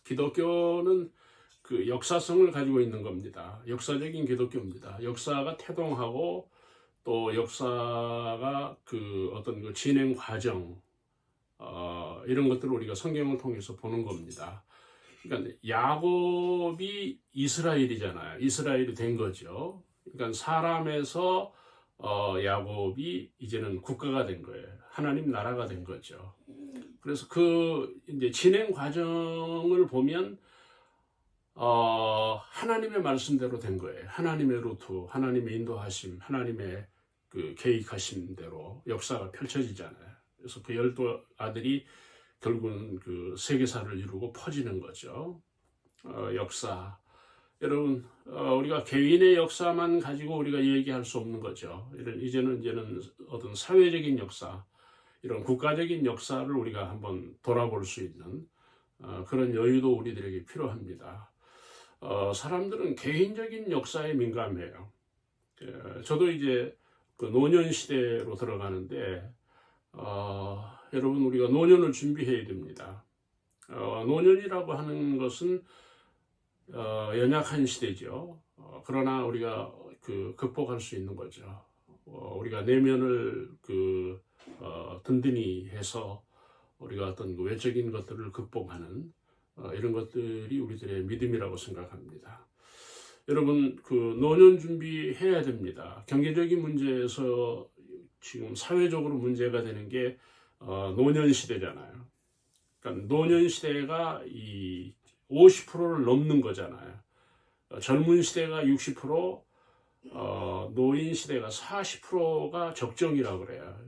기독교는 그 역사성을 가지고 있는 겁니다. 역사적인 기독교입니다. 역사가 태동하고 또 역사가 그 어떤 그 진행 과정, 이런 것들을 우리가 성경을 통해서 보는 겁니다. 그러니까 야곱이 이스라엘이잖아요. 이스라엘이 된 거죠. 그러니까 사람에서 야곱이 이제는 국가가 된 거예요. 하나님 나라가 된 거죠. 그래서 그 이제 진행 과정을 보면 하나님의 말씀대로 된 거예요. 하나님의 루트, 하나님의 인도하심, 하나님의 그 계획하신 대로 역사가 펼쳐지잖아요. 그래서 그 12 아들이 결국은 그 세계사를 이루고 퍼지는 거죠. 역사. 여러분, 우리가 개인의 역사만 가지고 우리가 얘기할 수 없는 거죠. 이제는 어떤 사회적인 역사, 이런 국가적인 역사를 우리가 한번 돌아볼 수 있는 그런 여유도 우리들에게 필요합니다. 사람들은 개인적인 역사에 민감해요. 저도 이제 그 노년 시대로 들어가는데, 여러분, 우리가 노년을 준비해야 됩니다. 노년이라고 하는 것은 연약한 시대죠. 그러나 우리가 그 극복할 수 있는 거죠. 우리가 내면을 든든히 해서 우리가 어떤 외적인 것들을 극복하는 이런 것들이 우리들의 믿음이라고 생각합니다. 여러분, 그 노년 준비해야 됩니다. 경제적인 문제에서 지금 사회적으로 문제가 되는 게 노년 시대잖아요. 그러니까 노년 시대가 이 50%를 넘는 거잖아요. 젊은 시대가 60%, 노인 시대가 40%가 적정이라고 그래요.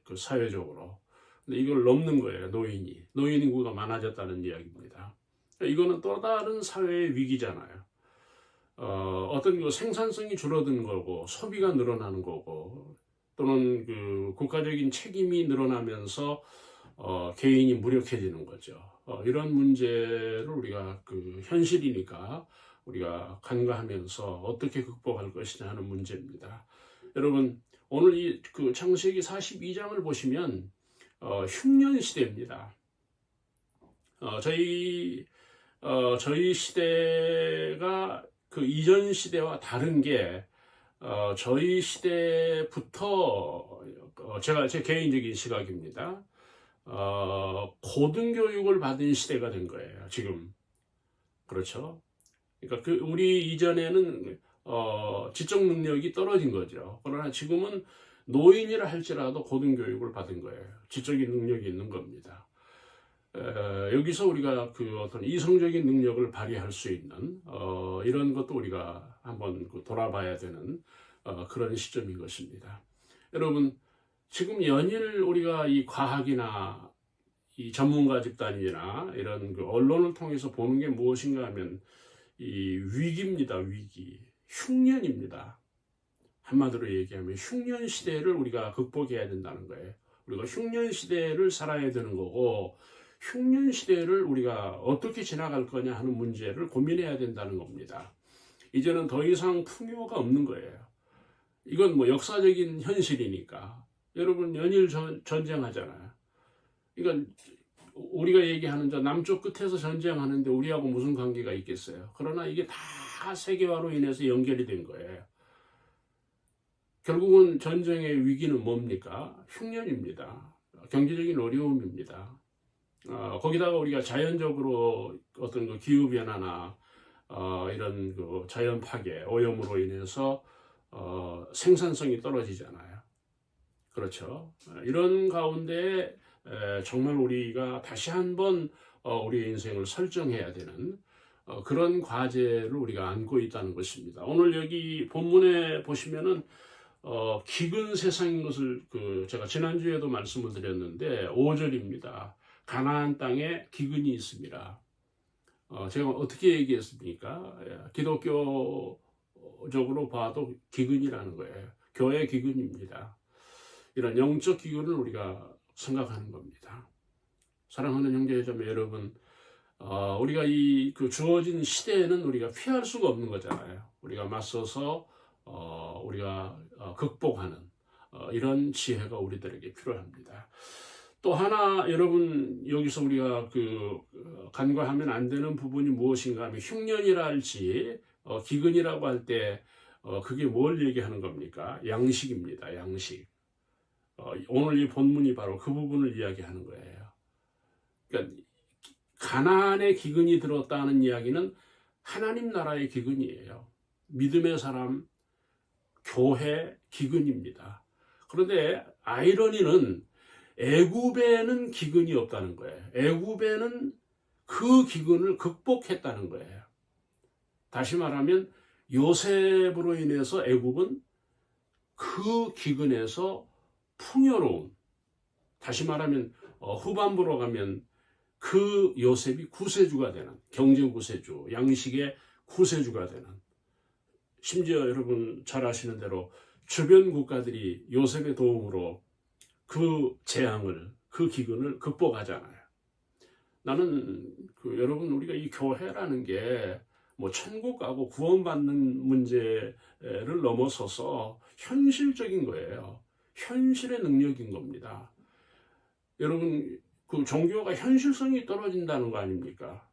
그 사회적으로. 근데 이걸 넘는 거예요, 노인 인구가 많아졌다는 이야기입니다. 이거는 또 다른 사회의 위기잖아요. 어떤 그 생산성이 줄어드는 거고, 소비가 늘어나는 거고, 또는 그 국가적인 책임이 늘어나면서 개인이 무력해지는 거죠. 이런 문제를 우리가 그 현실이니까 우리가 간과하면서 어떻게 극복할 것이냐 하는 문제입니다. 여러분, 오늘 이 그 창세기 42장을 보시면 흉년 시대입니다. 저희 시대가 그 이전 시대와 다른 게 저희 시대부터 제 개인적인 시각입니다. 고등교육을 받은 시대가 된 거예요, 지금. 그렇죠? 그러니까 우리 이전에는 지적 능력이 떨어진 거죠. 그러나 지금은 노인이라 할지라도 고등교육을 받은 거예요. 지적인 능력이 있는 겁니다. 여기서 우리가 그 어떤 이성적인 능력을 발휘할 수 있는 이런 것도 우리가 한번 돌아봐야 되는 그런 시점인 것입니다. 여러분, 지금 연일 우리가 이 과학이나 이 전문가 집단이나 이런 그 언론을 통해서 보는 게 무엇인가 하면 이 위기입니다. 위기. 흉년입니다. 한마디로 얘기하면 흉년 시대를 우리가 극복해야 된다는 거예요. 우리가 흉년 시대를 살아야 되는 거고, 흉년 시대를 우리가 어떻게 지나갈 거냐 하는 문제를 고민해야 된다는 겁니다. 이제는 더 이상 풍요가 없는 거예요. 이건 뭐 역사적인 현실이니까. 여러분, 연일 전쟁하잖아요. 그러니까 우리가 얘기하는 저 남쪽 끝에서 전쟁하는데 우리하고 무슨 관계가 있겠어요. 그러나 이게 다 세계화로 인해서 연결이 된 거예요. 결국은 전쟁의 위기는 뭡니까? 흉년입니다. 경제적인 어려움입니다. 거기다가 우리가 자연적으로 어떤 그 기후변화나 이런 그 자연 파괴, 오염으로 인해서 생산성이 떨어지잖아요. 그렇죠. 이런 가운데 정말 우리가 다시 한번 우리의 인생을 설정해야 되는 그런 과제를 우리가 안고 있다는 것입니다. 오늘 여기 본문에 보시면은 기근 세상인 것을 제가 지난주에도 말씀을 드렸는데 5절입니다. 가나안 땅에 기근이 있습니다. 제가 어떻게 얘기했습니까? 기독교적으로 봐도 기근이라는 거예요. 교회 기근입니다. 이런 영적 기근을 우리가 생각하는 겁니다. 사랑하는 형제자매 여러분, 우리가 그 주어진 시대에는 우리가 피할 수가 없는 거잖아요. 우리가 맞서서 우리가 극복하는 이런 지혜가 우리들에게 필요합니다. 또 하나 여러분 여기서 우리가 간과하면 안 되는 부분이 무엇인가 하면 흉년이라 할지 기근이라고 할 때 그게 뭘 얘기하는 겁니까? 양식입니다. 양식. 오늘 이 본문이 바로 그 부분을 이야기하는 거예요. 그러니까 가나안의 기근이 들었다는 이야기는 하나님 나라의 기근이에요. 믿음의 사람, 교회 기근입니다. 그런데 아이러니는 애굽에는 기근이 없다는 거예요. 애굽에는 그 기근을 극복했다는 거예요. 다시 말하면 요셉으로 인해서 애굽은 그 기근에서 풍요로운, 다시 말하면 후반부로 가면 그 요셉이 구세주가 되는, 경제 구세주, 양식의 구세주가 되는, 심지어 여러분 잘 아시는 대로 주변 국가들이 요셉의 도움으로 그 재앙을, 그 기근을 극복하잖아요. 나는 여러분 우리가 이 교회라는 게 뭐 천국 가고 구원받는 문제를 넘어서서 현실적인 거예요. 현실의 능력인 겁니다. 여러분 종교가 현실성이 떨어진다는 거 아닙니까?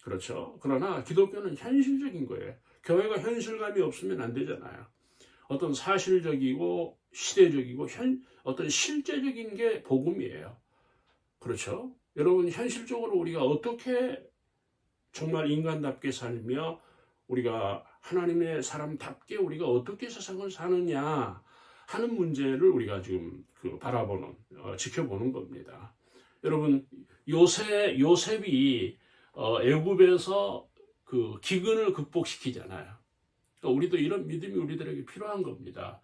그렇죠. 그러나 기독교는 현실적인 거예요. 교회가 현실감이 없으면 안 되잖아요. 어떤 사실적이고 시대적이고 어떤 실제적인 게 복음이에요. 그렇죠. 여러분 현실적으로 우리가 어떻게 정말 인간답게 살며 우리가 하나님의 사람답게 우리가 어떻게 세상을 사느냐 하는 문제를 우리가 지금 바라보는, 지켜보는 겁니다. 여러분 요셉이 애굽에서 그 기근을 극복시키잖아요. 그러니까 우리도 이런 믿음이 우리들에게 필요한 겁니다.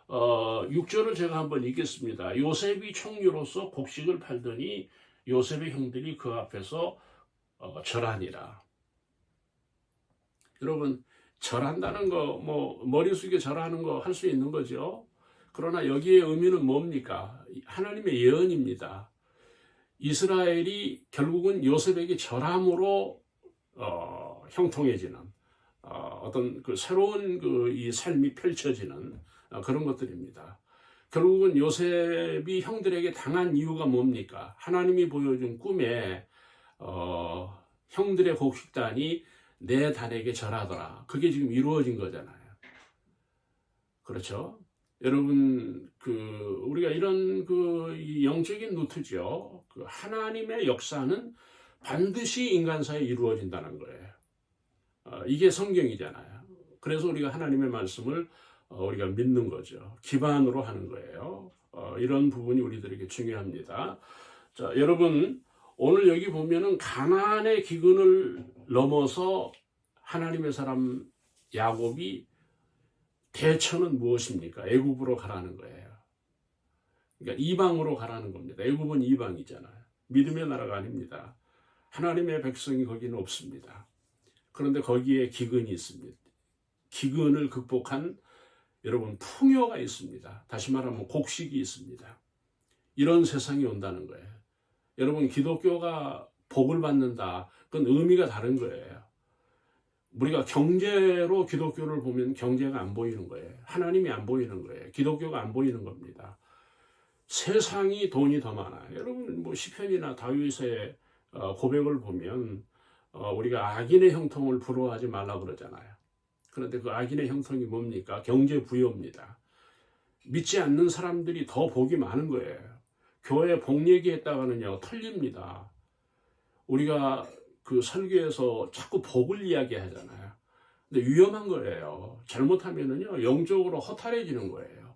6절을 제가 한번 읽겠습니다. 요셉이 총리로서 곡식을 팔더니 요셉의 형들이 그 앞에서 절하니라. 여러분 절한다는 거 뭐 머리 숙여 절하는 거 할 수 있는 거죠. 그러나 여기에 의미는 뭡니까? 하나님의 예언입니다. 이스라엘이 결국은 요셉에게 절함으로 형통해지는 어떤 새로운 이 삶이 펼쳐지는 그런 것들입니다. 결국은 요셉이 형들에게 당한 이유가 뭡니까? 하나님이 보여준 꿈에 형들의 곡식단이 내 단에게 절하더라. 그게 지금 이루어진 거잖아요. 그렇죠? 여러분 우리가 이런 이 영적인 노트죠. 하나님의 역사는 반드시 인간사에 이루어진다는 거예요. 이게 성경이잖아요. 그래서 우리가 하나님의 말씀을 우리가 믿는 거죠. 기반으로 하는 거예요. 이런 부분이 우리들에게 중요합니다. 자, 여러분 오늘 여기 보면은 가나안의 기근을 넘어서 하나님의 사람 야곱이 대처는 무엇입니까? 애굽으로 가라는 거예요. 그러니까 이방으로 가라는 겁니다. 애굽은 이방이잖아요. 믿음의 나라가 아닙니다. 하나님의 백성이 거기는 없습니다. 그런데 거기에 기근이 있습니다. 기근을 극복한 여러분 풍요가 있습니다. 다시 말하면 곡식이 있습니다. 이런 세상이 온다는 거예요. 여러분 기독교가 복을 받는다. 그건 의미가 다른 거예요. 우리가 경제로 기독교를 보면 경제가 안 보이는 거예요. 하나님이 안 보이는 거예요. 기독교가 안 보이는 겁니다. 세상이 돈이 더 많아요. 여러분 뭐 시편이나 다윗의 고백을 보면 우리가 악인의 형통을 부러워하지 말라 그러잖아요. 그런데 그 악인의 형통이 뭡니까? 경제 부여입니다. 믿지 않는 사람들이 더 복이 많은 거예요. 교회 복 얘기했다가는요 틀립니다. 우리가 설교에서 자꾸 복을 이야기하잖아요. 근데 위험한 거예요. 잘못하면은요 영적으로 허탈해지는 거예요.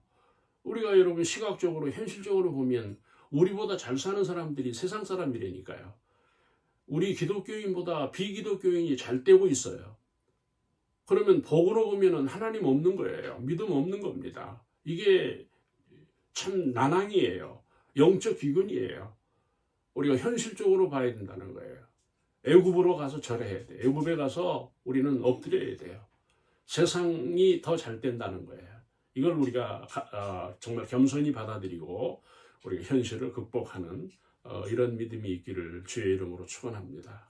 우리가 여러분 시각적으로 현실적으로 보면 우리보다 잘 사는 사람들이 세상 사람이라니까요. 우리 기독교인보다 비기독교인이 잘 되고 있어요. 그러면 복으로 보면은 하나님 없는 거예요. 믿음 없는 겁니다. 이게 참 난항이에요. 영적 기근이에요. 우리가 현실적으로 봐야 된다는 거예요. 애굽으로 가서 절해야 돼요. 애굽에 가서 우리는 엎드려야 돼요. 세상이 더 잘 된다는 거예요. 이걸 우리가 정말 겸손히 받아들이고 우리가 현실을 극복하는 이런 믿음이 있기를 주의 이름으로 축원합니다.